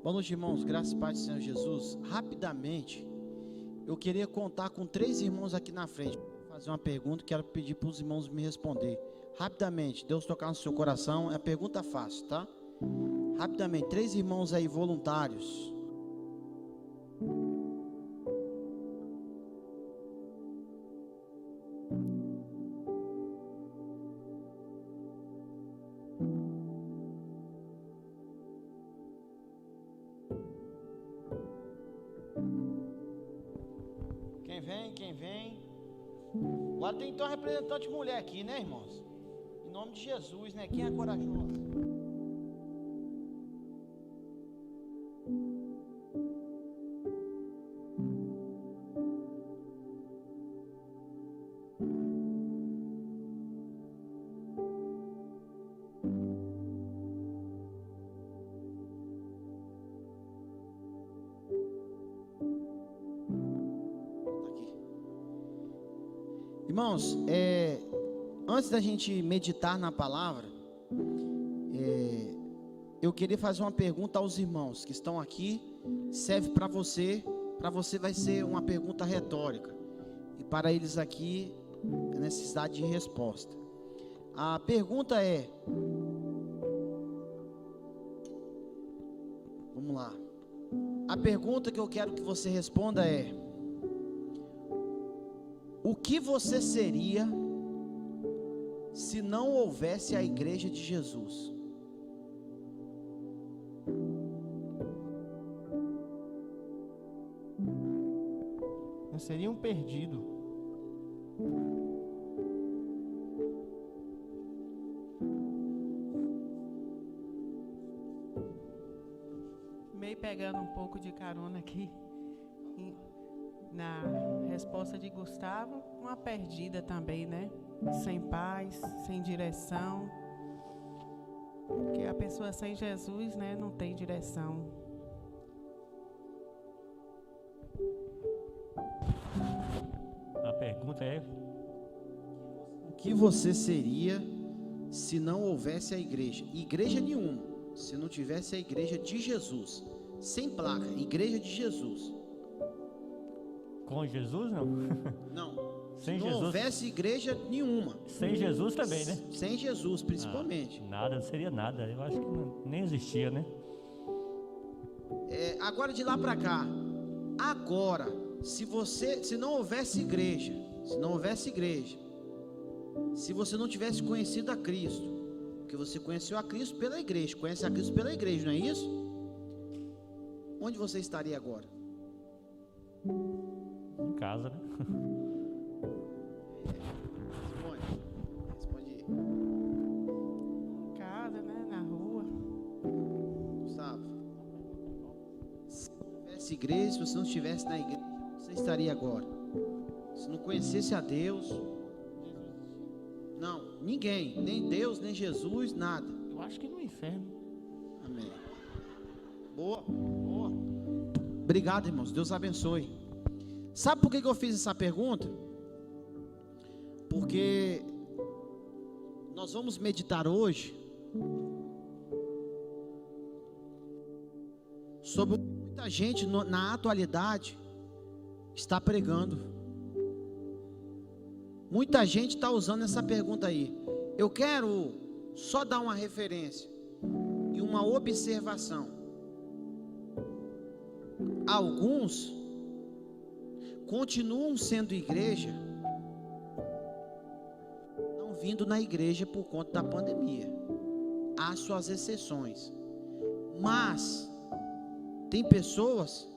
Boa noite, irmãos, graças e paz do Senhor Jesus. Rapidamente, eu queria contar com 3 irmãos aqui na frente. Vou fazer uma pergunta, quero pedir para os irmãos me responder. Rapidamente, Deus tocar no seu coração, é a pergunta fácil, tá? Rapidamente, 3 irmãos aí voluntários. Quem vem? Agora tem então uma representante mulher aqui, né, irmãos? Em nome de Jesus, né? Quem é corajosa? Irmãos, antes da gente meditar na palavra, eu queria fazer uma pergunta aos irmãos que estão aqui. Serve para você vai ser uma pergunta retórica, e para eles aqui é necessidade de resposta. A pergunta é, vamos lá, a pergunta que eu quero que você responda é: o que você seria se não houvesse a igreja de Jesus? Eu seria um perdido. Meio pegando um pouco de carona aqui na resposta de Gustavo, uma perdida também, né? Sem paz, sem direção. Porque a pessoa sem Jesus, né, não tem direção. A pergunta é: o que você seria se não houvesse a igreja? Igreja nenhuma, se não tivesse a igreja de Jesus, sem placa, igreja de Jesus. com Jesus não? Não. Sem Se não Jesus. houvesse igreja nenhuma. Sem Jesus também, né? Sem Jesus, principalmente. Nada, não seria nada. Eu acho que nem existia, né? Agora de lá para cá. Agora, se não houvesse igreja, se você não tivesse conhecido a Cristo, porque você conheceu a Cristo pela igreja, conhece a Cristo pela igreja, não é isso? Onde você estaria agora? Em casa, né? Responde aí. Em casa, né, na rua. Gustavo, se não houvesse igreja, se você não estivesse na igreja, você estaria agora? Se não conhecesse a Deus, não, ninguém, nem Deus, nem Jesus, nada. Eu acho que no inferno. Amém. Boa. Obrigado, irmãos, Deus abençoe. Sabe por que eu fiz essa pergunta? Porque nós vamos meditar hoje sobre o que muita gente na atualidade está pregando. Muita gente está usando essa pergunta aí. Eu quero só dar uma referência e uma observação. Alguns continuam sendo igreja, não vindo na igreja por conta da pandemia. Há suas exceções, mas tem pessoas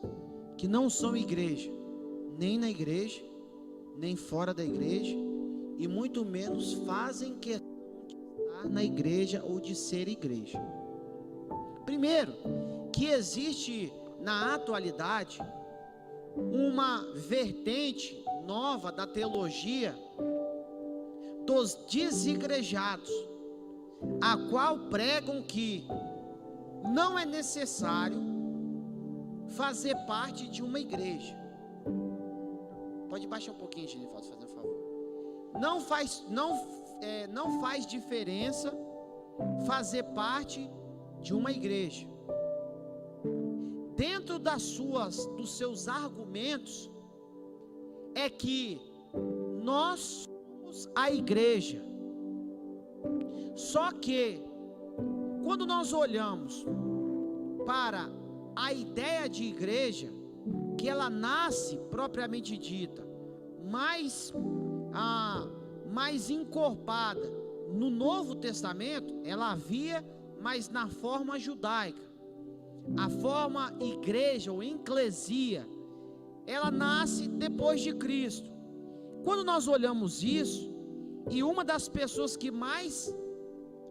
que não são igreja, nem na igreja, nem fora da igreja, e muito menos fazem questão de estar na igreja ou de ser igreja. Primeiro, que existe na atualidade uma vertente nova da teologia dos desigrejados, a qual pregam que não é necessário fazer parte de uma igreja. Pode baixar um pouquinho, Genivaldo, fazendo um favor. Não faz diferença fazer parte de uma igreja. dentro dos seus argumentos, é que nós somos a igreja. Só que, quando nós olhamos para a ideia de igreja, que ela nasce propriamente dita, mais encorpada no Novo Testamento, ela havia, mas na forma judaica. A forma igreja ou eclesia, ela nasce depois de Cristo. Quando nós olhamos isso, e uma das pessoas que mais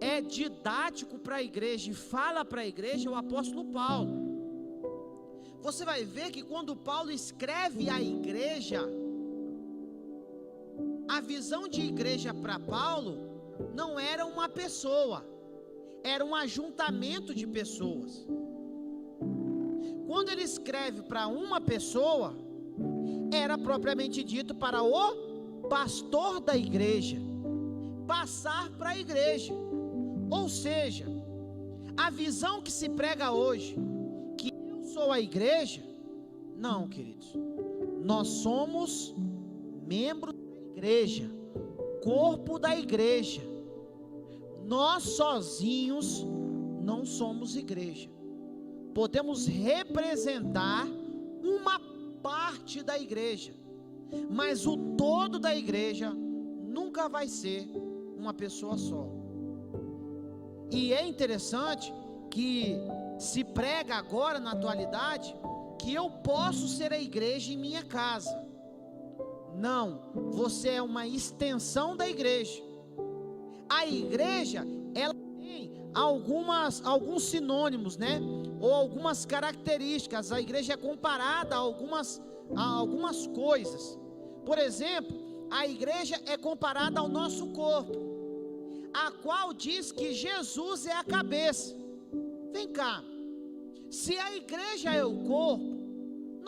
é didático para a igreja e fala para a igreja é o apóstolo Paulo. Você vai ver que quando Paulo escreve a igreja, a visão de igreja para Paulo não era uma pessoa, era um ajuntamento de pessoas. Quando ele escreve para uma pessoa, era propriamente dito para o pastor da igreja passar para a igreja. Ou seja, a visão que se prega hoje, que eu sou a igreja, não, queridos, nós somos membros da igreja, corpo da igreja. Nós sozinhos não somos igreja. Podemos representar uma parte da igreja, mas o todo da igreja nunca vai ser uma pessoa só. E é interessante que se prega agora na atualidade que eu posso ser a igreja em minha casa. Não, você é uma extensão da igreja. A igreja, ela tem alguns sinônimos, né? Ou algumas características. A igreja é comparada a algumas coisas. Por exemplo, a igreja é comparada ao nosso corpo, a qual diz que Jesus é a cabeça. Vem cá, se a igreja é o corpo,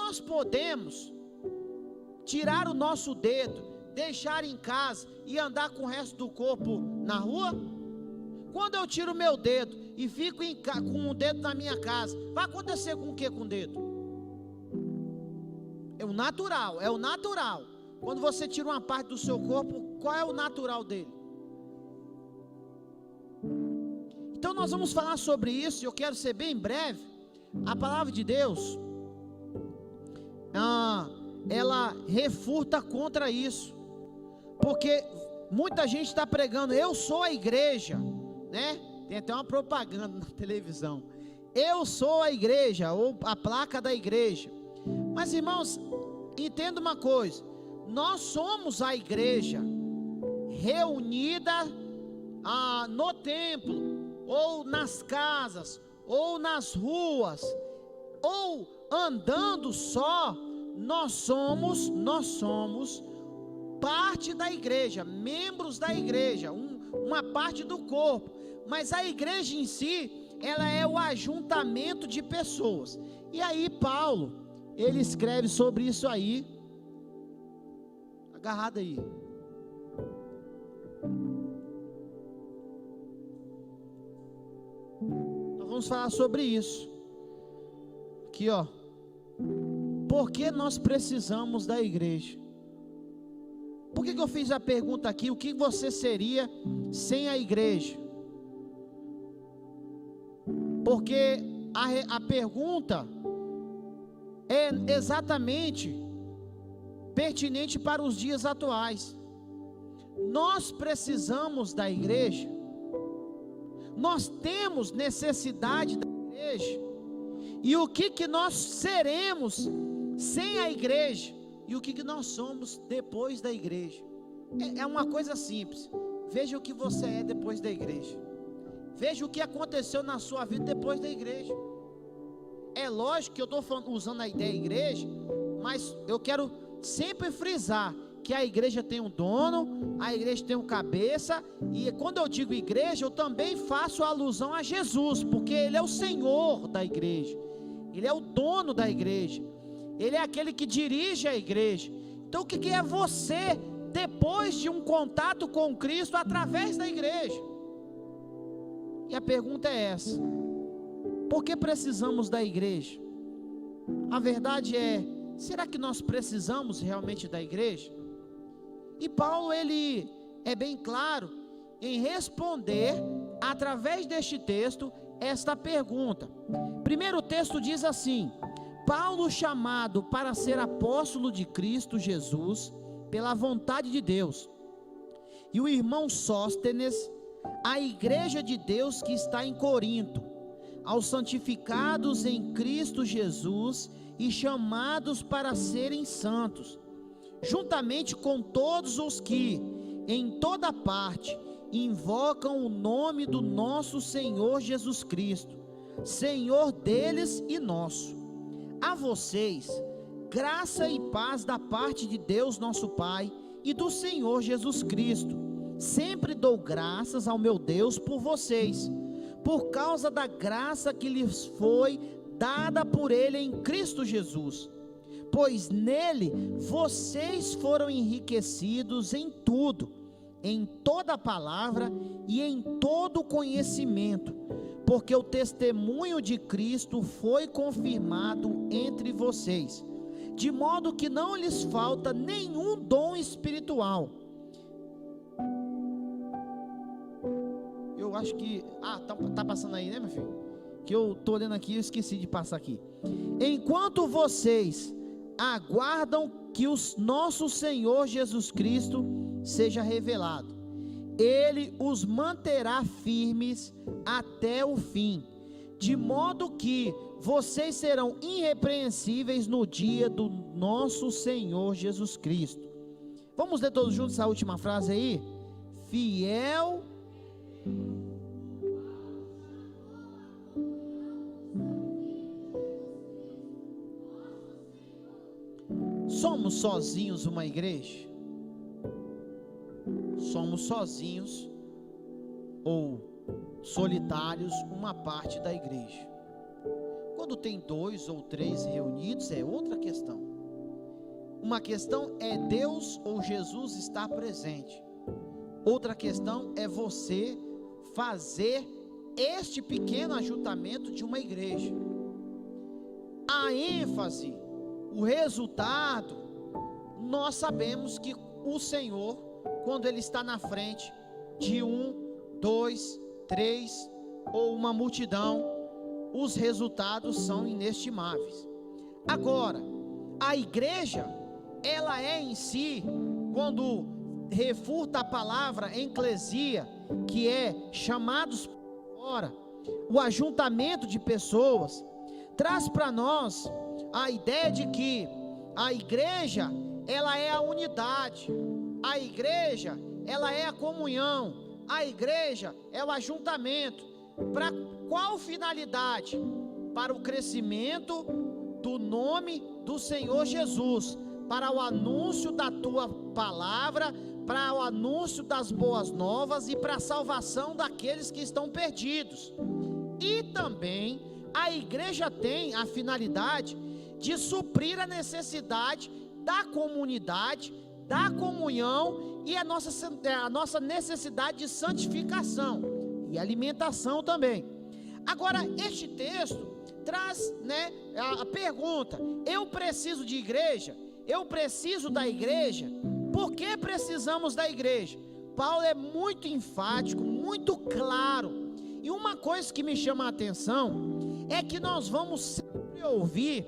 nós podemos tirar o nosso dedo, deixar em casa e andar com o resto do corpo na rua? Quando eu tiro o meu dedo e fico com o dedo na minha casa, vai acontecer com o que com o dedo? É o natural. Quando você tira uma parte do seu corpo, qual é o natural dele? Então nós vamos falar sobre isso, e eu quero ser bem breve. A palavra de Deus, ela refuta contra isso, porque muita gente está pregando, eu sou a igreja, né? Tem até uma propaganda na televisão, eu sou a igreja, ou a placa da igreja. Mas irmãos, entenda uma coisa, nós somos a igreja reunida no templo, ou nas casas, ou nas ruas, ou andando só. Nós somos parte da igreja, membros da igreja, uma parte do corpo. Mas a igreja em si, ela é o ajuntamento de pessoas. E aí Paulo, ele escreve sobre isso aí, agarrado aí. Nós vamos falar sobre isso. Aqui, ó. Por que nós precisamos da igreja? Por que eu fiz a pergunta aqui? O que você seria sem a igreja? Porque a pergunta é exatamente pertinente para os dias atuais. Nós precisamos da igreja. Nós temos necessidade da igreja. E o que nós seremos sem a igreja? E o que nós somos depois da igreja? É uma coisa simples. Veja o que você é depois da igreja. Veja o que aconteceu na sua vida depois da igreja. É lógico que eu estou usando a ideia igreja, mas eu quero sempre frisar que a igreja tem um dono, a igreja tem um cabeça. E quando eu digo igreja, eu também faço alusão a Jesus, porque Ele é o Senhor da igreja, Ele é o dono da igreja, Ele é aquele que dirige a igreja. Então o que é você depois de um contato com Cristo através da igreja? E a pergunta é essa: por que precisamos da igreja? A verdade é, será que nós precisamos realmente da igreja? E Paulo, ele é bem claro em responder, através deste texto, esta pergunta. Primeiro texto diz assim: Paulo, chamado para ser apóstolo de Cristo Jesus, pela vontade de Deus, e o irmão Sóstenes, a igreja de Deus que está em Corinto, aos santificados em Cristo Jesus e chamados para serem santos, juntamente com todos os que, em toda parte, invocam o nome do nosso Senhor Jesus Cristo, Senhor deles e nosso. A vocês, graça e paz da parte de Deus nosso Pai e do Senhor Jesus Cristo. Sempre dou graças ao meu Deus por vocês, por causa da graça que lhes foi dada por Ele em Cristo Jesus. Pois nele vocês foram enriquecidos em tudo, em toda palavra e em todo conhecimento, porque o testemunho de Cristo foi confirmado entre vocês, de modo que não lhes falta nenhum dom espiritual. Eu acho que... tá passando aí, né, meu filho? Que eu tô olhando aqui e eu esqueci de passar aqui. Enquanto vocês aguardam que o nosso Senhor Jesus Cristo seja revelado, Ele os manterá firmes até o fim, de modo que vocês serão irrepreensíveis no dia do nosso Senhor Jesus Cristo. Vamos ler todos juntos essa última frase aí? Fiel. Somos sozinhos uma igreja? Somos sozinhos ou solitários uma parte da igreja. Quando tem 2 ou 3 reunidos é outra questão. Uma questão é Deus ou Jesus estar presente. Outra questão é você fazer este pequeno ajuntamento de uma igreja. A ênfase, o resultado, nós sabemos que o Senhor, quando Ele está na frente de 1, 2, 3 ou uma multidão, os resultados são inestimáveis. Agora, a igreja, ela é em si, quando refuta a palavra eclesia, que é chamados fora, o ajuntamento de pessoas, traz para nós a ideia de que a igreja, ela é a unidade, a igreja, ela é a comunhão, a igreja é o ajuntamento. Para qual finalidade? Para o crescimento do nome do Senhor Jesus, para o anúncio da tua palavra, para o anúncio das boas novas e para a salvação daqueles que estão perdidos. E também a igreja tem a finalidade de suprir a necessidade da comunidade, da comunhão e a nossa necessidade de santificação e alimentação também. Agora, este texto traz, a pergunta: eu preciso de igreja? Eu preciso da igreja? Por que precisamos da igreja? Paulo é muito enfático, muito claro. E uma coisa que me chama a atenção é que nós vamos sempre ouvir,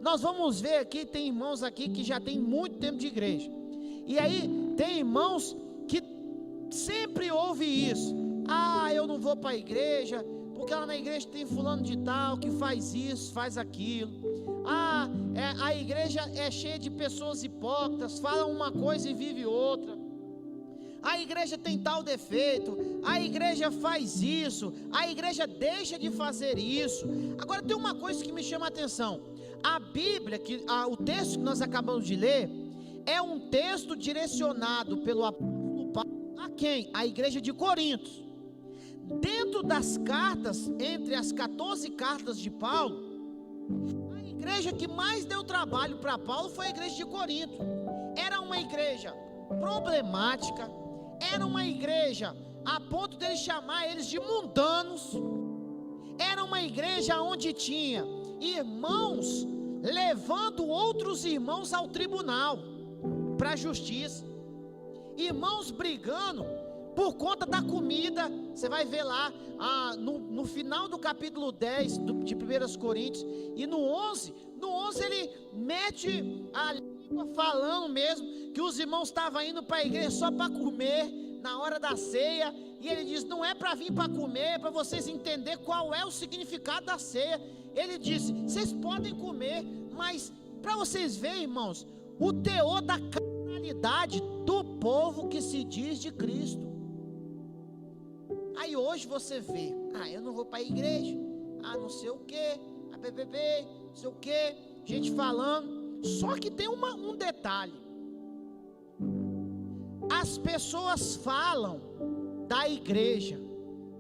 nós vamos ver aqui, tem irmãos aqui que já tem muito tempo de igreja. E aí tem irmãos que sempre ouvem isso: eu não vou para a igreja, porque lá na igreja tem fulano de tal que faz isso, faz aquilo. A igreja é cheia de pessoas hipócritas, falam uma coisa e vive outra. A igreja tem tal defeito, a igreja faz isso, a igreja deixa de fazer isso. Agora tem uma coisa que me chama a atenção: a Bíblia, o texto que nós acabamos de ler, é um texto direcionado pelo apóstolo Paulo a quem? A igreja de Corinto. Dentro das cartas, entre as 14 cartas de Paulo, a igreja que mais deu trabalho para Paulo foi a igreja de Corinto. Era uma igreja problemática, era uma igreja a ponto dele chamar eles de mundanos. Era uma igreja onde tinha irmãos levando outros irmãos ao tribunal, para a justiça. Irmãos brigando por conta da comida. Você vai ver lá no final do capítulo 10 de 1 Coríntios, e no 11 ele mete a língua falando mesmo que os irmãos estavam indo para a igreja só para comer na hora da ceia, e ele diz: não é para vir para comer, é para vocês entenderem qual é o significado da ceia. Ele disse: vocês podem comer, mas para vocês verem, irmãos, o teor da carnalidade do povo que se diz de Cristo. Aí hoje você vê: eu não vou para a igreja, não sei o que, a PPP, não sei o que, gente falando. Só que tem um detalhe: as pessoas falam da igreja,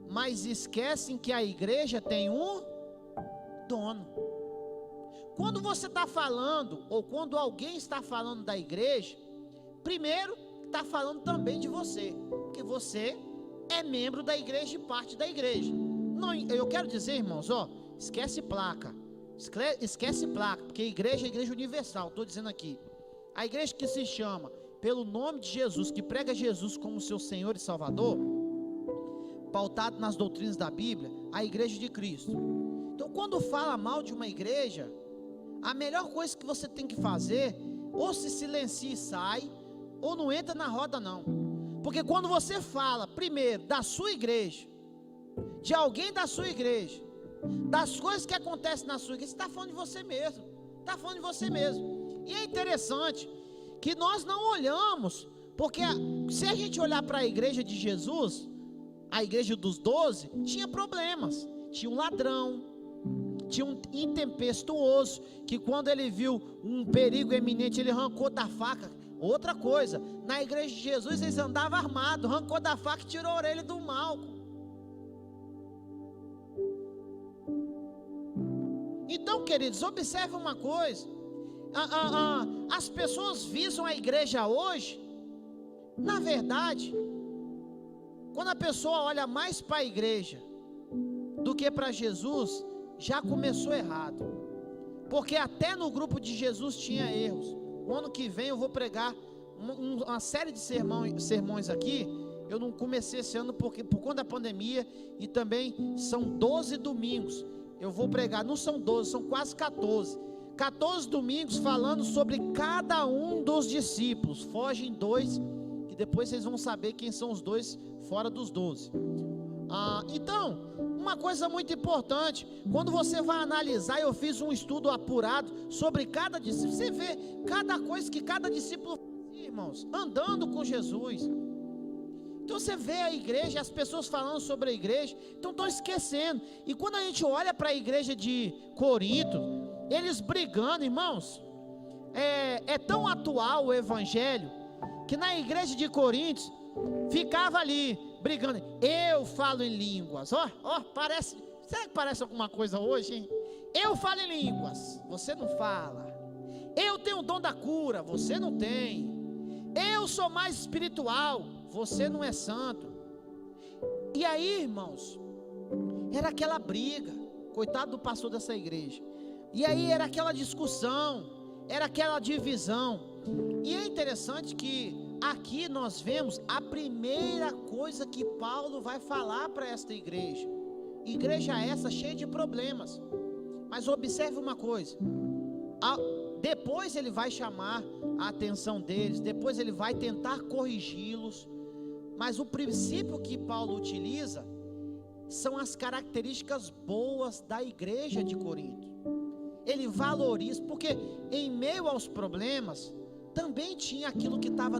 mas esquecem que a igreja tem um dono. Quando você está falando, ou quando alguém está falando da igreja, primeiro está falando também de você, porque você é membro da igreja e parte da igreja. Não, eu quero dizer, irmãos, esquece placa, porque igreja é igreja universal. Estou dizendo aqui, a igreja que se chama pelo nome de Jesus, que prega Jesus como seu Senhor e Salvador, pautado nas doutrinas da Bíblia, a igreja de Cristo. Então, quando fala mal de uma igreja, a melhor coisa que você tem que fazer, ou se silencia e sai, ou não entra na roda não. Porque quando você fala primeiro da sua igreja, de alguém da sua igreja, das coisas que acontecem na sua igreja, você está falando de você mesmo. Está falando de você mesmo. E é interessante que nós não olhamos, porque se a gente olhar para a igreja de Jesus, a igreja dos 12, tinha problemas. Tinha um ladrão, tinha um intempestuoso, que quando ele viu um perigo eminente, ele arrancou da faca. Outra coisa, na igreja de Jesus eles andavam armados, arrancou da faca e tirou a orelha do Malco. Então, queridos, observe uma coisa: as pessoas visam a igreja hoje, na verdade, quando a pessoa olha mais para a igreja do que para Jesus, já começou errado, porque até no grupo de Jesus tinha erros. O ano que vem eu vou pregar uma série de sermões aqui. Eu não comecei esse ano por conta da pandemia, e também são 12 domingos. Eu vou pregar, não são 12, são quase 14 domingos falando sobre cada um dos discípulos. Fogem 2, que depois vocês vão saber quem são os 2 fora dos 12. Então, uma coisa muito importante, quando você vai analisar, eu fiz um estudo apurado sobre cada discípulo. Você vê cada coisa que cada discípulo fazia, irmãos, andando com Jesus. Então você vê a igreja, as pessoas falando sobre a igreja, então estão esquecendo. E quando a gente olha para a igreja de Corinto, eles brigando, irmãos, é tão atual o evangelho, que na igreja de Corinto ficava ali brigando: eu falo em línguas. Parece, será que parece alguma coisa hoje, hein? Eu falo em línguas, você não fala. Eu tenho o dom da cura, você não tem. Eu sou mais espiritual, você não é santo. E aí, irmãos, era aquela briga. Coitado do pastor dessa igreja. E aí era aquela discussão, era aquela divisão. E é interessante que aqui nós vemos a primeira coisa que Paulo vai falar para esta igreja. Igreja essa cheia de problemas. Mas observe uma coisa: depois ele vai chamar a atenção deles, depois ele vai tentar corrigi-los. Mas o princípio que Paulo utiliza são as características boas da igreja de Corinto. Ele valoriza, porque em meio aos problemas também tinha aquilo que estava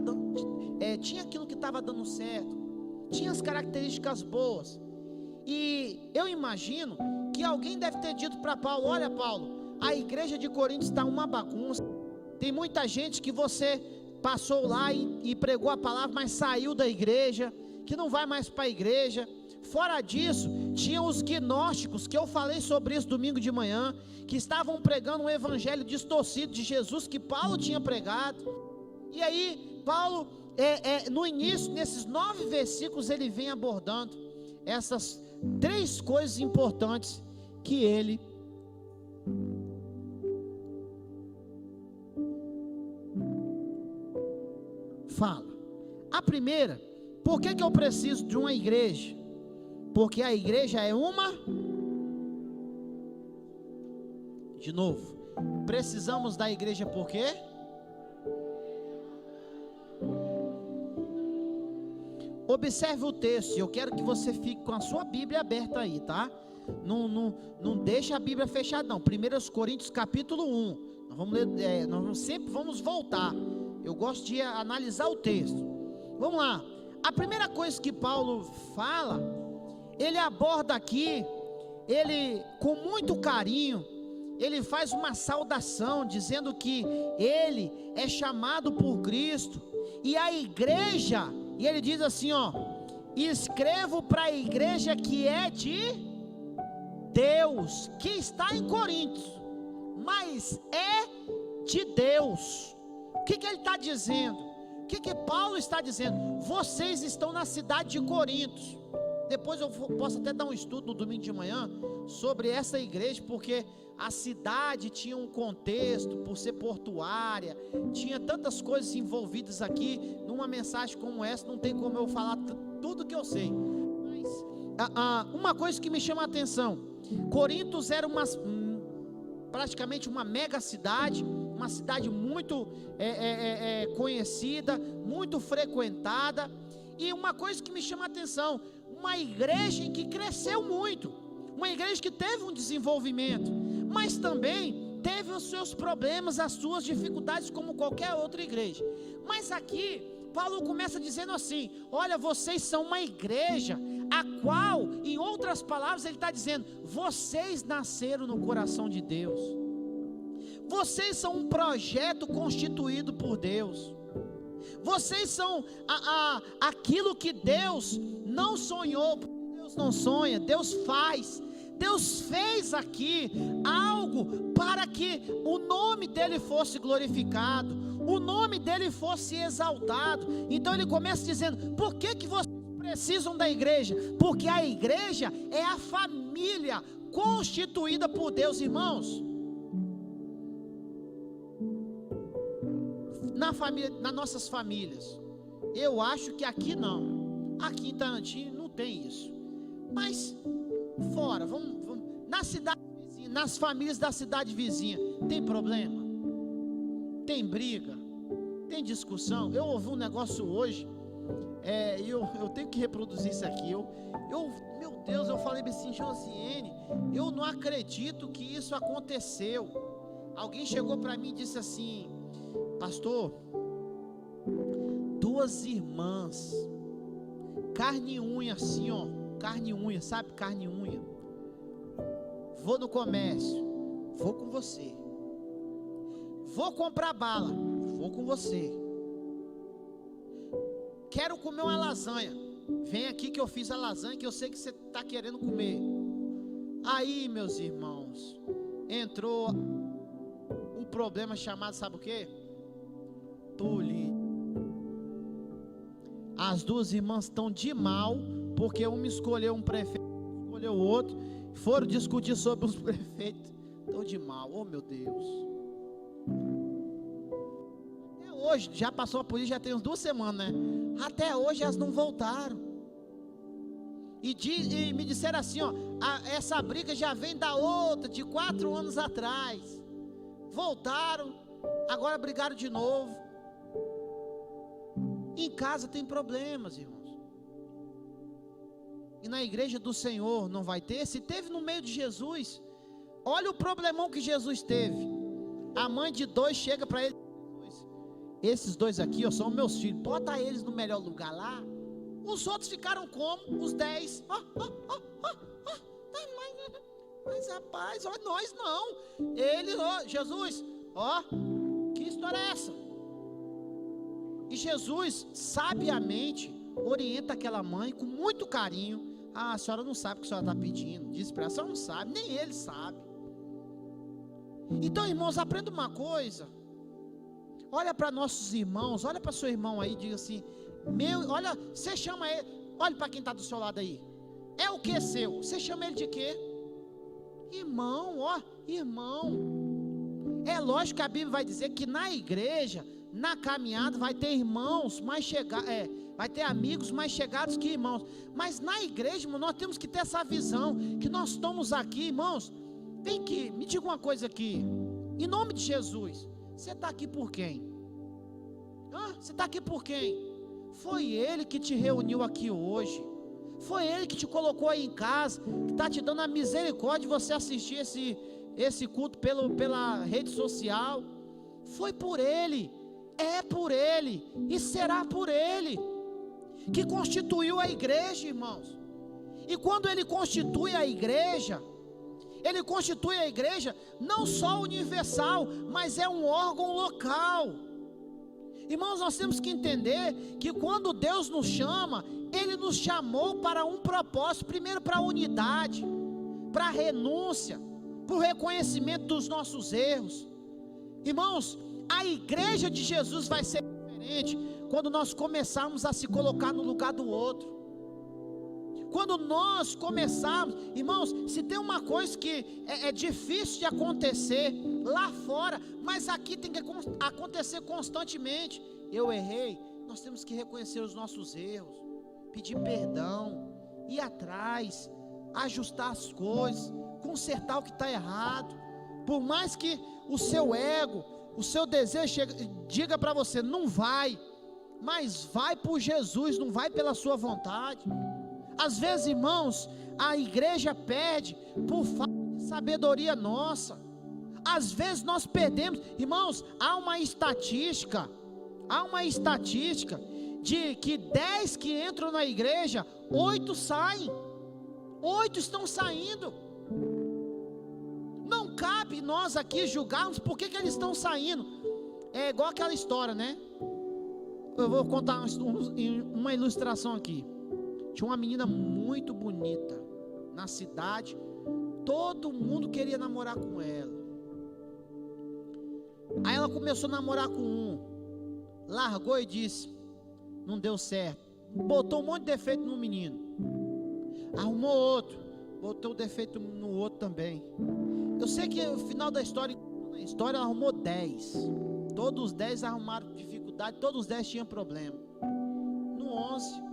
dando certo, tinha as características boas. E eu imagino que alguém deve ter dito para Paulo: olha, Paulo, a igreja de Corinto está uma bagunça. Tem muita gente que você passou lá e pregou a palavra, mas saiu da igreja, que não vai mais para a igreja. Fora disso, tinha os gnósticos, que eu falei sobre isso domingo de manhã, que estavam pregando um evangelho distorcido de Jesus que Paulo tinha pregado. E aí Paulo, no início, nesses 9 versículos, ele vem abordando essas 3 coisas importantes que ele fala. A primeira, por que eu preciso de uma igreja? Porque a igreja é uma... De novo, precisamos da igreja por quê? Observe o texto, eu quero que você fique com a sua Bíblia aberta aí, tá? Não deixa a Bíblia fechada não. 1 Coríntios capítulo 1. Nós vamos ler, nós sempre vamos voltar. Eu gosto de analisar o texto. Vamos lá. A primeira coisa que Paulo fala, ele aborda aqui, ele com muito carinho, ele faz uma saudação dizendo que ele é chamado por Cristo e a igreja, e ele diz assim, ó: escrevo para a igreja que é de Deus, que está em Coríntios, mas é de Deus. O que ele está dizendo? O que Paulo está dizendo? Vocês estão na cidade de Coríntios. Depois eu posso até dar um estudo no domingo de manhã sobre essa igreja, porque a cidade tinha um contexto, por ser portuária, tinha tantas coisas envolvidas aqui. Numa mensagem como essa não tem como eu falar tudo que eu sei. Mas uma coisa que me chama a atenção: Coríntios era praticamente uma mega cidade, uma cidade muito conhecida, muito frequentada. E uma coisa que me chama a atenção: uma igreja que cresceu muito, uma igreja que teve um desenvolvimento, mas também teve os seus problemas, as suas dificuldades, como qualquer outra igreja. Mas aqui Paulo começa dizendo assim: olha, vocês são uma igreja a qual, em outras palavras, ele está dizendo, vocês nasceram no coração de Deus, vocês são um projeto constituído por Deus, vocês são aquilo que Deus não sonhou. Deus não sonha, Deus faz. Deus fez aqui algo para que o nome dele fosse glorificado, o nome dele fosse exaltado. Então ele começa dizendo: por que vocês precisam da igreja? Porque a igreja é a família constituída por Deus. Irmãos, nas nossas famílias, eu acho que aqui não, aqui em Tarantim não tem isso, mas fora, vamos na cidade vizinha, nas famílias da cidade vizinha, tem problema, tem briga, tem discussão. Eu ouvi um negócio hoje, eu tenho que reproduzir isso aqui. Meu Deus, eu falei assim, Josiane, eu não acredito que isso aconteceu. Alguém chegou para mim e disse assim: pastor, duas irmãs, carne e unha assim, ó, carne e unha, sabe, carne e unha. Vou no comércio, vou com você. Vou comprar bala, vou com você. Quero comer uma lasanha, vem aqui que eu fiz a lasanha, que eu sei que você está querendo comer. Aí, meus irmãos, entrou o problema chamado, sabe o quê? Política. As duas irmãs estão de mal, porque uma escolheu um prefeito, escolheu o outro, foram discutir sobre os prefeitos, estão de mal. Oh, meu Deus. Até hoje, já passou a polícia, já tem uns 2 semanas, né? Até hoje elas não voltaram. E me disseram assim, ó, essa briga já vem da outra, de 4 anos atrás. Voltaram, agora brigaram de novo. Em casa tem problemas, irmãos. E na igreja do Senhor não vai ter? Se teve no meio de Jesus, olha o problemão que Jesus teve. A mãe de 2 chega para ele: esses 2 aqui, ó, são meus filhos, bota eles no melhor lugar lá. Os outros ficaram como? Os 10. Mas rapaz, ó, nós não. Eles, ó, Jesus, ó, que história é essa? E Jesus sabiamente orienta aquela mãe com muito carinho. Ah, a senhora não sabe o que a senhora está pedindo. Diz para ela: a senhora não sabe, nem ele sabe. Então, irmãos, aprenda uma coisa. Olha para nossos irmãos, olha para seu irmão aí, diga assim: olha, você chama ele, olha para quem está do seu lado aí. É o que seu? Você chama ele de quê? Irmão, ó, irmão. É lógico que a Bíblia vai dizer que na igreja na caminhada vai ter irmãos mais chegados, vai ter amigos mais chegados que irmãos. Mas na igreja, irmão, nós temos que ter essa visão, que nós estamos aqui, irmãos. Vem aqui, me diga uma coisa aqui. Em nome de Jesus, você está aqui por quem? Você está aqui por quem? Foi Ele que te reuniu aqui hoje. Foi Ele que te colocou aí em casa, que está te dando a misericórdia de você assistir esse culto pela rede social. Foi por Ele, é por Ele e será por Ele que constituiu a igreja, irmãos. E quando Ele constitui a igreja, Ele constitui a igreja não só universal, mas é um órgão local. Irmãos, nós temos que entender que quando Deus nos chama, Ele nos chamou para um propósito. Primeiro para a unidade, para a renúncia, para o reconhecimento dos nossos erros. Irmãos, a igreja de Jesus vai ser diferente quando nós começarmos a se colocar no lugar do outro. Quando nós começarmos, irmãos, se tem uma coisa que é difícil de acontecer lá fora, mas aqui tem que acontecer constantemente. Eu errei, nós temos que reconhecer os nossos erros, pedir perdão, ir atrás, ajustar as coisas, consertar o que está errado. Por mais que o seu ego, o seu desejo diga para você, não vai, mas vai por Jesus, não vai pela sua vontade. Às vezes, irmãos, a igreja perde por falta de sabedoria nossa. Às vezes nós perdemos, irmãos, há uma estatística de que 10 que entram na igreja, 8 saem, 8 estão saindo. Não cabe nós aqui julgarmos por que eles estão saindo. É igual aquela história, né? Eu vou contar uma ilustração aqui. Tinha uma menina muito bonita na cidade, todo mundo queria namorar com ela. Aí ela começou a namorar com um, largou e disse, não deu certo, botou um monte de defeito no menino, arrumou outro, botou defeito no outro também. Eu sei que no final da história ela arrumou 10, todos os 10 arrumaram dificuldade, todos os 10 tinham problema. No 11,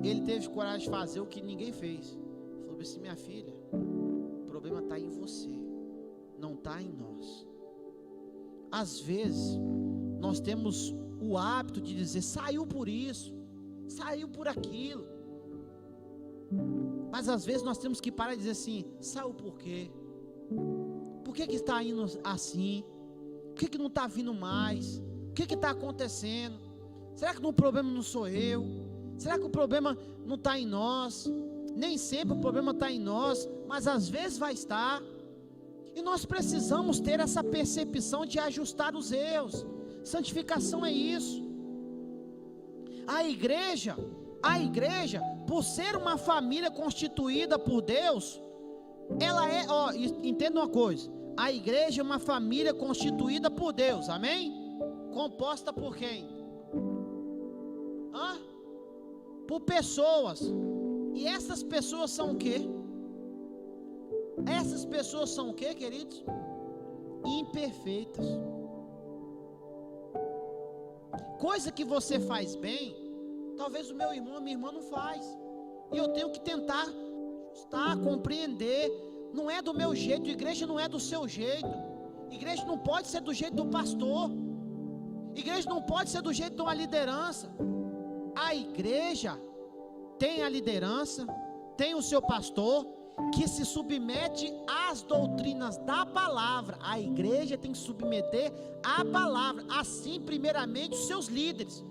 ele teve coragem de fazer o que ninguém fez. Falou assim, minha filha, o problema está em você, não está em nós. Às vezes nós temos o hábito de dizer, saiu por isso, saiu por aquilo. Mas às vezes nós temos que parar e dizer assim, saiu por quê? Por que está indo assim? Por que não está vindo mais? O que está acontecendo? Será que o problema não sou eu? Será que o problema não está em nós? Nem sempre o problema está em nós, mas às vezes vai estar. E nós precisamos ter essa percepção de ajustar os erros. Santificação é isso. A igreja, por ser uma família constituída por Deus, ela é, entenda uma coisa, a igreja é uma família constituída por Deus, amém? Composta por quem? Por pessoas. E essas pessoas são o quê? Essas pessoas são o quê, queridos? Imperfeitas. Coisa que você faz bem, talvez o meu irmão, a minha irmã não faz. E eu tenho que tentar ajustar, compreender. Não é do meu jeito, igreja não é do seu jeito. Igreja não pode ser do jeito do pastor. Igreja não pode ser do jeito de uma liderança. A igreja tem a liderança, tem o seu pastor, que se submete às doutrinas da palavra. A igreja tem que submeter à palavra, assim primeiramente os seus líderes.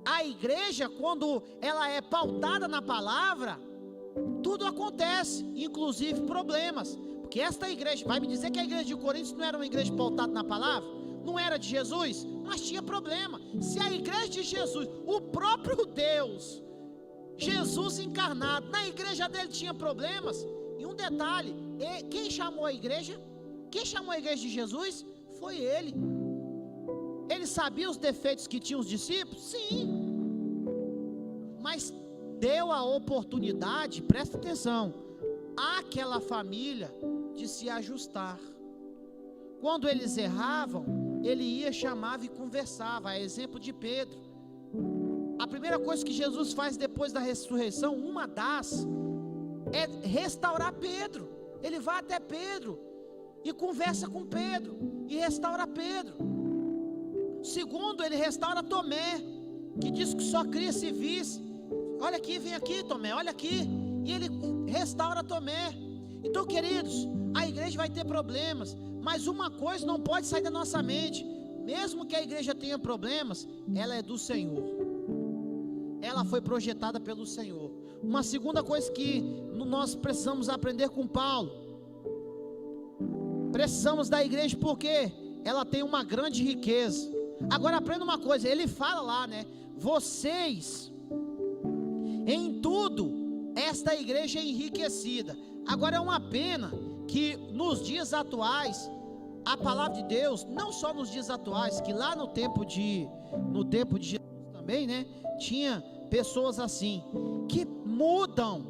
A igreja, quando ela é pautada na palavra, tudo acontece, inclusive problemas. Porque esta igreja, vai me dizer que a igreja de Coríntios não era uma igreja pautada na palavra? Não era de Jesus? Mas tinha problema. Se a igreja de Jesus, o próprio Deus, Jesus encarnado, na igreja dele tinha problemas. E um detalhe, quem chamou a igreja? Quem chamou a igreja de Jesus? Foi ele. Ele sabia os defeitos que tinham os discípulos? Sim. Mas deu a oportunidade, presta atenção, àquela família de se ajustar. Quando eles erravam, ele ia, chamava e conversava, a exemplo de Pedro. A primeira coisa que Jesus faz depois da ressurreição, uma das, é restaurar Pedro. Ele vai até Pedro e conversa com Pedro e restaura Pedro. Segundo, ele restaura Tomé, que diz que só cria se visse. Olha aqui, vem aqui, Tomé, olha aqui. E ele restaura Tomé. Então, queridos, a igreja vai ter problemas, mas uma coisa não pode sair da nossa mente: mesmo que a igreja tenha problemas, ela é do Senhor, ela foi projetada pelo Senhor. Uma segunda coisa que nós precisamos aprender com Paulo: precisamos da igreja porque ela tem uma grande riqueza. Agora aprenda uma coisa, ele fala lá, né? Vocês, em tudo, esta igreja é enriquecida. Agora é uma pena que nos dias atuais, a palavra de Deus, não só nos dias atuais, que lá no tempo de Jesus também, né? Tinha pessoas assim, que mudam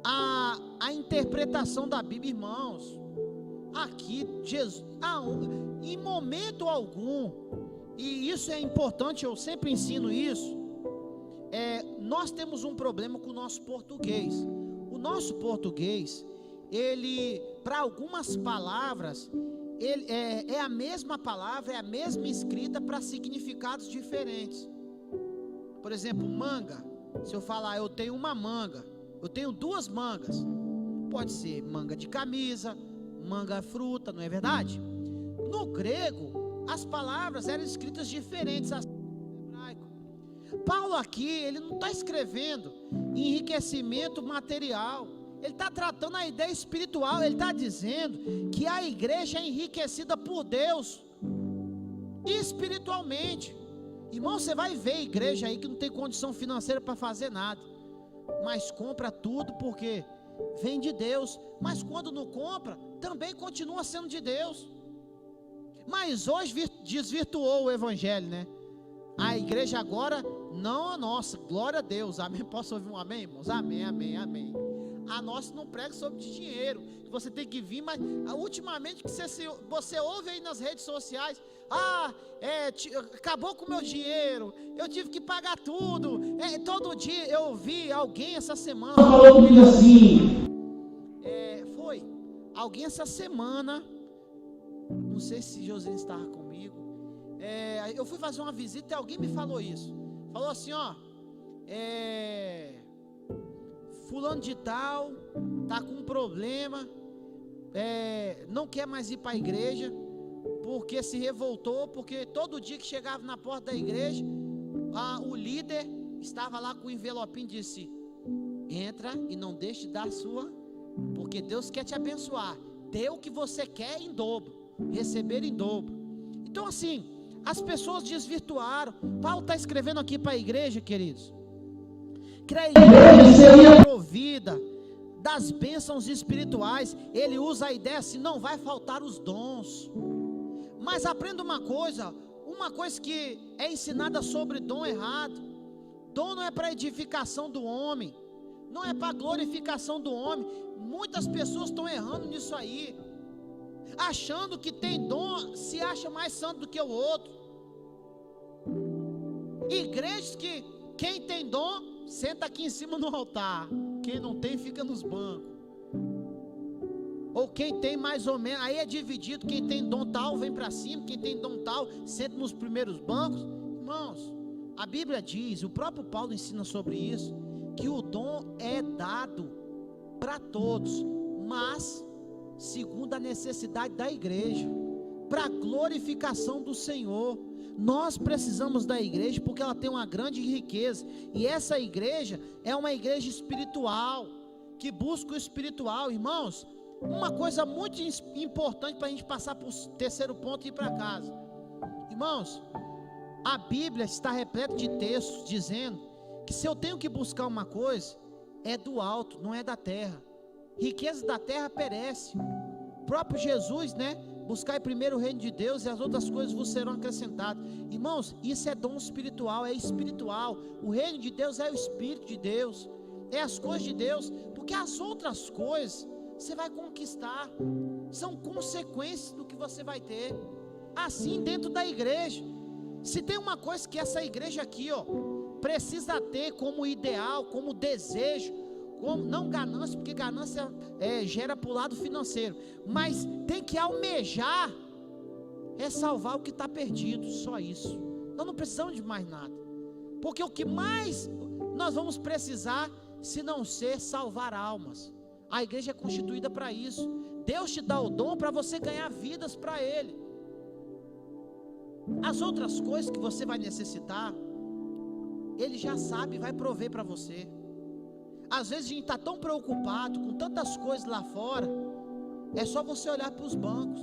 a interpretação da Bíblia, irmãos. Aqui, Jesus, em momento algum, e isso é importante, eu sempre ensino isso, nós temos um problema com o nosso português. O nosso português, ele, para algumas palavras, ele é a mesma palavra, é a mesma escrita para significados diferentes. Por exemplo, manga. Se eu falar, eu tenho uma manga, eu tenho duas mangas, pode ser manga de camisa, manga fruta, não é verdade? No grego, as palavras eram escritas diferentes assim, no hebraico. Paulo aqui, ele não está escrevendo enriquecimento material, ele está tratando a ideia espiritual. Ele está dizendo que a igreja é enriquecida por Deus espiritualmente. Irmão, você vai ver igreja aí que não tem condição financeira para fazer nada, mas compra tudo porque vem de Deus. Mas quando não compra, também continua sendo de Deus. Mas hoje desvirtuou o evangelho, né? A igreja agora não a nossa, glória a Deus, amém. Posso ouvir um amém, irmãos? Amém, amém, amém. A nossa não prega sobre dinheiro, que você tem que vir, mas ultimamente que você ouve aí nas redes sociais: acabou com o meu dinheiro, eu tive que pagar tudo. Todo dia eu ouvi alguém essa semana falou comigo assim, foi alguém essa semana, não sei se Josinho estava comigo, eu fui fazer uma visita e alguém me falou isso, falou assim: fulano de tal está com um problema, não quer mais ir para a igreja, porque se revoltou, porque todo dia que chegava na porta da igreja, o líder estava lá com o envelopinho e disse: entra e não deixe de dar sua, porque Deus quer te abençoar, dê o que você quer em dobro, receber em dobro. Então assim, as pessoas desvirtuaram. Paulo está escrevendo aqui para a igreja, queridos, que a igreja seria provida das bênçãos espirituais. Ele usa a ideia assim: não vai faltar os dons. Mas aprenda uma coisa que é ensinada sobre dom errado: dom não é para edificação do homem, não é para glorificação do homem. Muitas pessoas estão errando nisso aí, achando que tem dom, se acha mais santo do que o outro. Igrejas que quem tem dom senta aqui em cima no altar, quem não tem fica nos bancos, ou quem tem mais ou menos, aí é dividido, quem tem dom tal vem para cima, quem tem dom tal senta nos primeiros bancos. Irmãos, a Bíblia diz, o próprio Paulo ensina sobre isso, que o dom é dado para todos, mas segundo a necessidade da igreja, para a glorificação do Senhor. Nós precisamos da igreja porque ela tem uma grande riqueza, e essa igreja é uma igreja espiritual, que busca o espiritual. Irmãos, uma coisa muito importante para a gente passar para o terceiro ponto e ir para casa. Irmãos, a Bíblia está repleta de textos dizendo que se eu tenho que buscar uma coisa, é do alto, não é da terra. Riquezas da terra perecem. O próprio Jesus, né? Buscai primeiro o reino de Deus e as outras coisas vos serão acrescentadas. Irmãos, isso é dom espiritual, é espiritual. O reino de Deus é o Espírito de Deus, é as coisas de Deus, porque as outras coisas você vai conquistar, são consequências do que você vai ter. assim dentro da igreja. Se tem uma coisa que essa igreja aqui, precisa ter como ideal, como desejo, como, não ganância, porque ganância gera para o lado financeiro, mas tem que almejar, salvar o que está perdido, só isso. Nós não precisamos de mais nada, porque o que mais nós vamos precisar, se não ser salvar almas. A igreja é constituída para isso. Deus te dá o dom para você ganhar vidas para Ele. As outras coisas que você vai necessitar, Ele já sabe, vai prover para você. Às vezes a gente está tão preocupado com tantas coisas lá fora, é só você olhar para os bancos.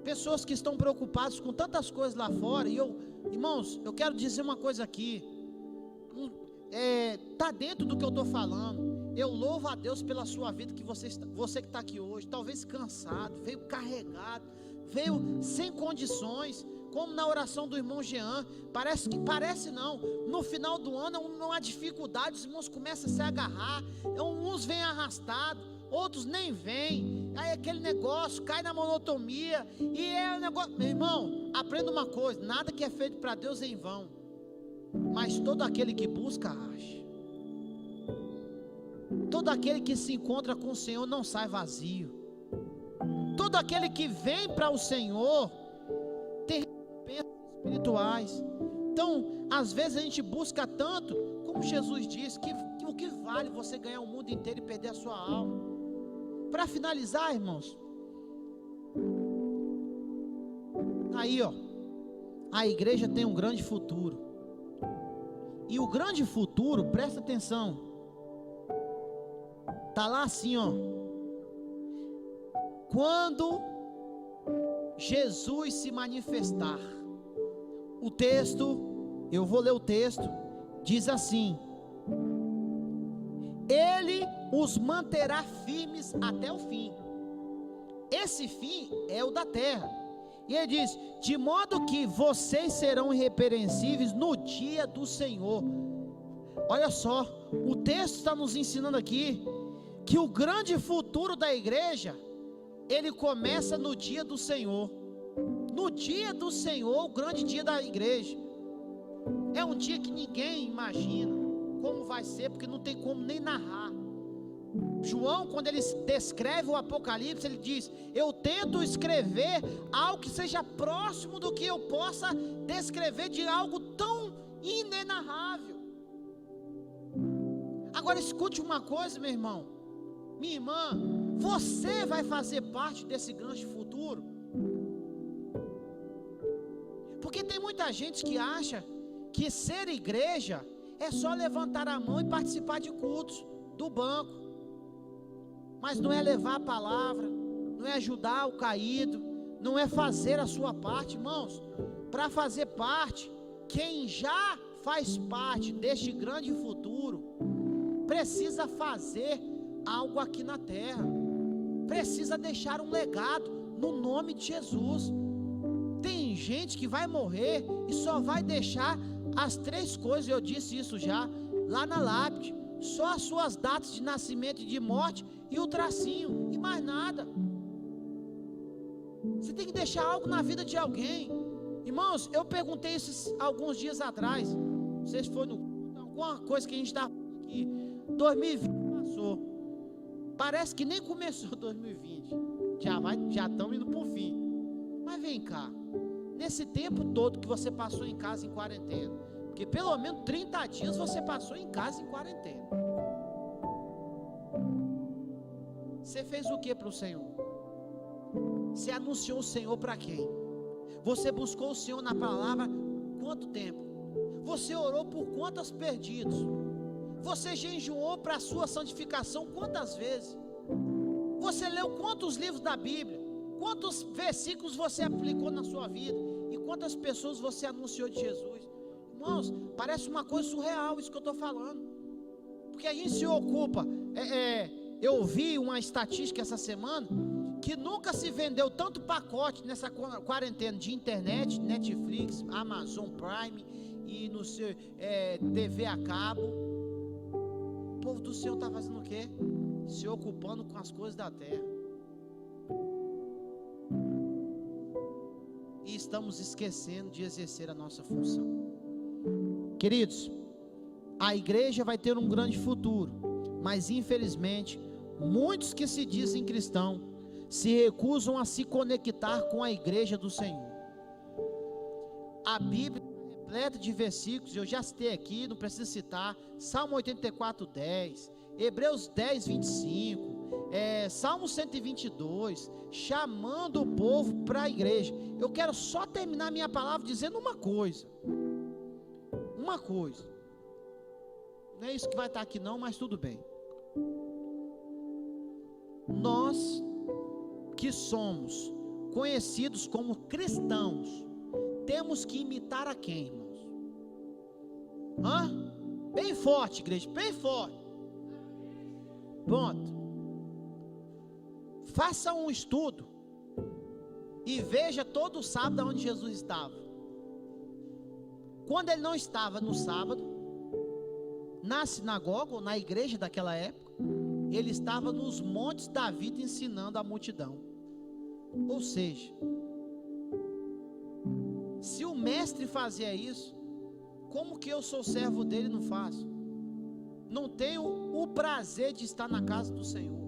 Pessoas que estão preocupadas com tantas coisas lá fora, irmãos, eu quero dizer uma coisa aqui, está dentro do que eu estou falando. Eu louvo a Deus pela sua vida, que você que está aqui hoje, talvez cansado, veio carregado, veio sem condições, como na oração do irmão Jean, parece não, no final do ano não há dificuldade, os irmãos começam a se agarrar, uns vêm arrastados, outros nem vêm, aí aquele negócio cai na monotonia, e é um negócio, meu irmão, aprenda uma coisa, nada que é feito para Deus é em vão, mas todo aquele que busca, acha. Todo aquele que se encontra com o Senhor não sai vazio. Todo aquele que vem para o Senhor tem recompensas espirituais. Então, às vezes a gente busca tanto, como Jesus disse, que o que vale você ganhar o mundo inteiro e perder a sua alma. Para finalizar, irmãos, aí a igreja tem um grande futuro. E o grande futuro, presta atenção, está lá assim, quando Jesus se manifestar. O texto, eu vou ler o texto, diz assim: Ele os manterá firmes até o fim. Esse fim é o da terra. E ele diz: de modo que vocês serão irrepreensíveis no dia do Senhor. Olha só, o texto está nos ensinando aqui que o grande futuro da igreja, ele começa no dia do Senhor. No dia do Senhor, o grande dia da igreja. É um dia que ninguém imagina como vai ser, porque não tem como nem narrar. João, quando ele descreve o Apocalipse, ele diz: eu tento escrever algo que seja próximo do que eu possa descrever de algo tão inenarrável. Agora escute uma coisa, meu irmão, minha irmã, você vai fazer parte desse grande futuro. Porque tem muita gente que acha que ser igreja é só levantar a mão e participar de cultos do banco, mas não é levar a palavra, não é ajudar o caído, não é fazer a sua parte. Irmãos, para fazer parte, quem já faz parte deste grande futuro, precisa fazer algo aqui na terra, precisa deixar um legado no nome de Jesus. Tem gente que vai morrer e só vai deixar as 3 coisas, eu disse isso já, lá na lápide, só as suas datas de nascimento e de morte e o tracinho, e mais nada. Você tem que deixar algo na vida de alguém. Irmãos, eu perguntei isso alguns dias atrás, não sei se foi alguma coisa que a gente está aqui, 2020 passou, parece que nem começou 2020, já estamos indo para o fim. Mas vem cá, nesse tempo todo que você passou em casa em quarentena, porque pelo menos 30 dias você passou em casa em quarentena, você fez o que para o Senhor? Você anunciou o Senhor para quem? Você buscou o Senhor na palavra quanto tempo? Você orou por quantos perdidos? Você jejuou para a sua santificação quantas vezes? Você leu quantos livros da Bíblia? Quantos versículos você aplicou na sua vida? E quantas pessoas você anunciou de Jesus? Irmãos, parece uma coisa surreal isso que eu estou falando, porque a gente se ocupa. Eu ouvi uma estatística essa semana, que nunca se vendeu tanto pacote nessa quarentena de internet, Netflix, Amazon Prime e no seu TV a cabo. O povo do Senhor está fazendo o quê? Se ocupando com as coisas da terra. estamos esquecendo de exercer a nossa função. Queridos, a igreja vai ter um grande futuro, mas infelizmente, muitos que se dizem cristãos se recusam a se conectar com a igreja do Senhor. A Bíblia é repleta de versículos, eu já citei aqui, não preciso citar, Salmo 84:10, Hebreus 10:25, Salmo 122, chamando o povo para a igreja. Eu quero só terminar minha palavra dizendo uma coisa, não é isso que vai estar aqui não, mas tudo bem. Nós que somos conhecidos como cristãos, temos que imitar a quem, irmãos? Bem forte, igreja, bem forte. Pronto. Faça um estudo e veja todo sábado onde Jesus estava. Quando ele não estava no sábado, na sinagoga ou na igreja daquela época, ele estava nos montes da vida ensinando a multidão. Ou seja, se o mestre fazia isso, como que eu sou servo dele e não faço? Não tenho o prazer de estar na casa do Senhor.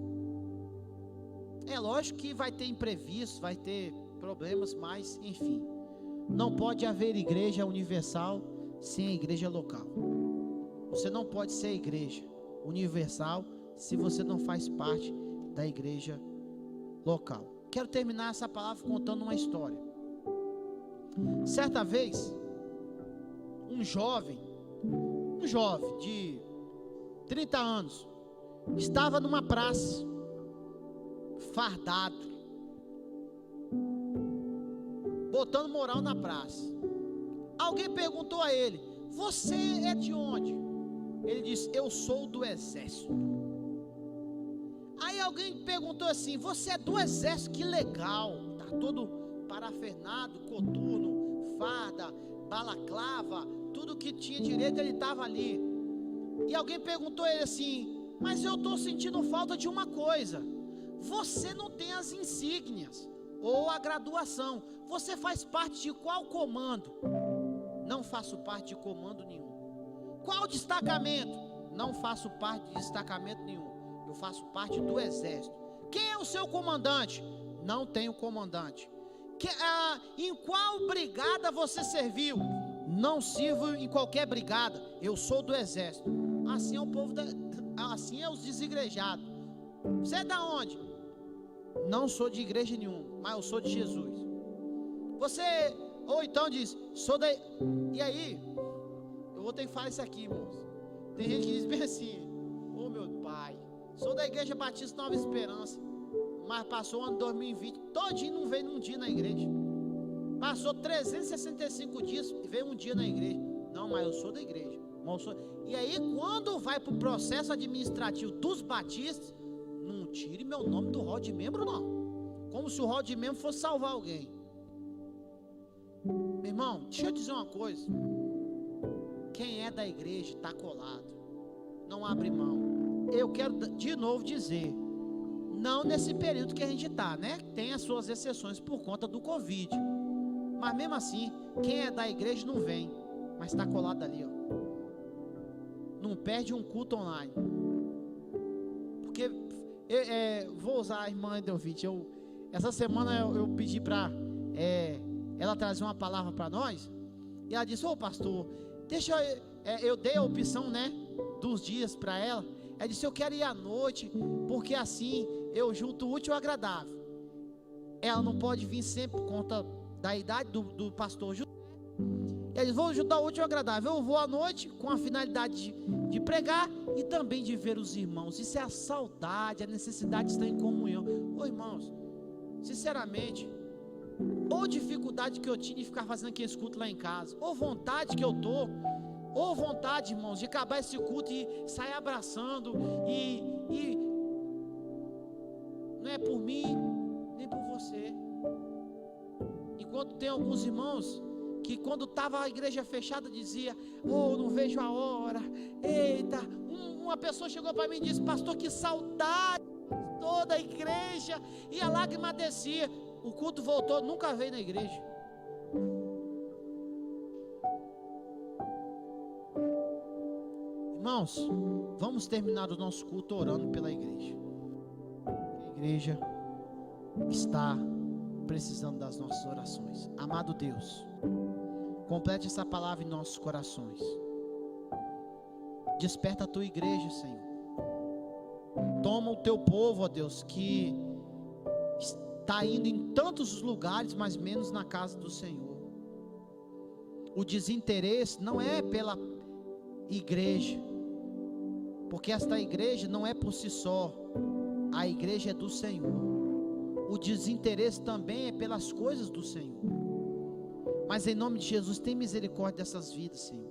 É lógico que vai ter imprevistos, vai ter problemas, mas enfim, não pode haver igreja universal sem a igreja local. Você não pode ser igreja universal se você não faz parte da igreja local. Quero terminar essa palavra contando uma história. Certa vez, um jovem de 30 anos, estava numa praça, fardado, botando moral na praça. Alguém perguntou a ele: você é de onde? Ele disse: eu sou do exército. Aí alguém perguntou assim: você é do exército? Que legal, tá todo parafernado, coturno, farda, balaclava, tudo que tinha direito ele estava ali. E alguém perguntou a ele assim: mas eu estou sentindo falta de uma coisa, você não tem as insígnias ou a graduação, você faz parte de qual comando? Não faço parte de comando nenhum. Qual destacamento? Não faço parte de destacamento nenhum, eu faço parte do exército. Quem é o seu comandante? Não tenho comandante. Em qual brigada você serviu? Não sirvo em qualquer brigada, eu sou do exército. Assim é o povo, assim é os desigrejados. Você é da onde? Não sou de igreja nenhuma, mas eu sou de Jesus. Você, ou então diz, sou da... E aí, eu vou ter que falar isso aqui, irmãos. Tem gente que diz bem assim: ô meu pai, sou da Igreja Batista Nova Esperança, mas passou o ano 2020 todinho, não veio num dia na igreja. Passou 365 dias e veio um dia na igreja. Não, mas eu sou da igreja. E aí, quando vai para o processo administrativo dos batistas, não tire meu nome do rol de membro, não. Como se o rol de membro fosse salvar alguém. Meu irmão, deixa eu dizer uma coisa. Quem é da igreja está colado, não abre mão. Eu quero de novo dizer, não nesse período que a gente está, né? Tem as suas exceções por conta do Covid. Mas mesmo assim, quem é da igreja não vem, mas está colado ali, ó. Não perde um culto online. Porque vou usar a irmã Edelvite. Essa semana eu pedi para ela trazer uma palavra para nós. E ela disse: ô pastor, deixa eu dei a opção, né, dos dias para ela. Ela disse: eu quero ir à noite, porque assim eu junto o útil ao agradável. Ela não pode vir sempre por conta da idade do pastor José. Eles vão juntar o útil ao agradável. Eu vou à noite com a finalidade de pregar e também de ver os irmãos. Isso é a saudade, a necessidade de estar em comunhão. Ô irmãos, sinceramente, ou dificuldade que eu tinha de ficar fazendo aquele culto lá em casa, ou vontade que eu tô, ou vontade, irmãos, de acabar esse culto e sair abraçando e não é por mim nem por você. Enquanto tem alguns irmãos que quando estava a igreja fechada dizia: oh, não vejo a hora. Eita, uma pessoa chegou para mim e disse: pastor, que saudade toda a igreja. E a lágrima descia. O culto voltou, nunca veio na igreja. Irmãos, vamos terminar o nosso culto orando pela igreja. A igreja está precisando das nossas orações. Amado Deus, complete essa palavra em nossos corações. Desperta a tua igreja, Senhor. Toma o teu povo, ó Deus, que está indo em tantos lugares, mas menos na casa do Senhor. O desinteresse não é pela igreja, porque esta igreja não é por si só, a igreja é do Senhor. O desinteresse também é pelas coisas do Senhor. Mas em nome de Jesus, tem misericórdia dessas vidas, Senhor.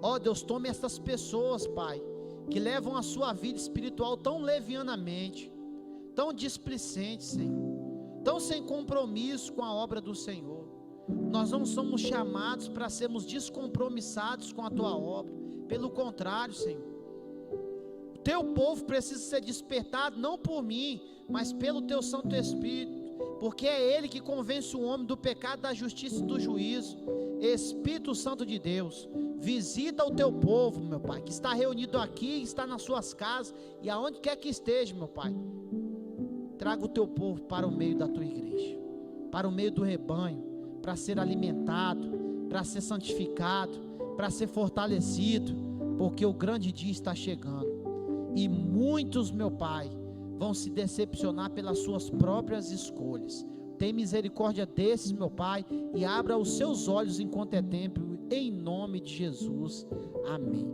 Ó Deus, tome essas pessoas, Pai, que levam a sua vida espiritual tão levianamente, tão displicente, Senhor, tão sem compromisso com a obra do Senhor. Nós não somos chamados para sermos descompromissados com a tua obra. Pelo contrário, Senhor, o teu povo precisa ser despertado não por mim, mas pelo teu Santo Espírito, porque é Ele que convence o homem do pecado, da justiça e do juízo. Espírito Santo de Deus, visita o teu povo, meu Pai, que está reunido aqui, está nas suas casas e aonde quer que esteja, meu Pai. Traga o teu povo para o meio da tua igreja, para o meio do rebanho, para ser alimentado, para ser santificado, para ser fortalecido, porque o grande dia está chegando. E muitos, meu Pai, vão se decepcionar pelas suas próprias escolhas. Tem misericórdia desses, meu Pai, e abra os seus olhos enquanto é tempo, em nome de Jesus, amém.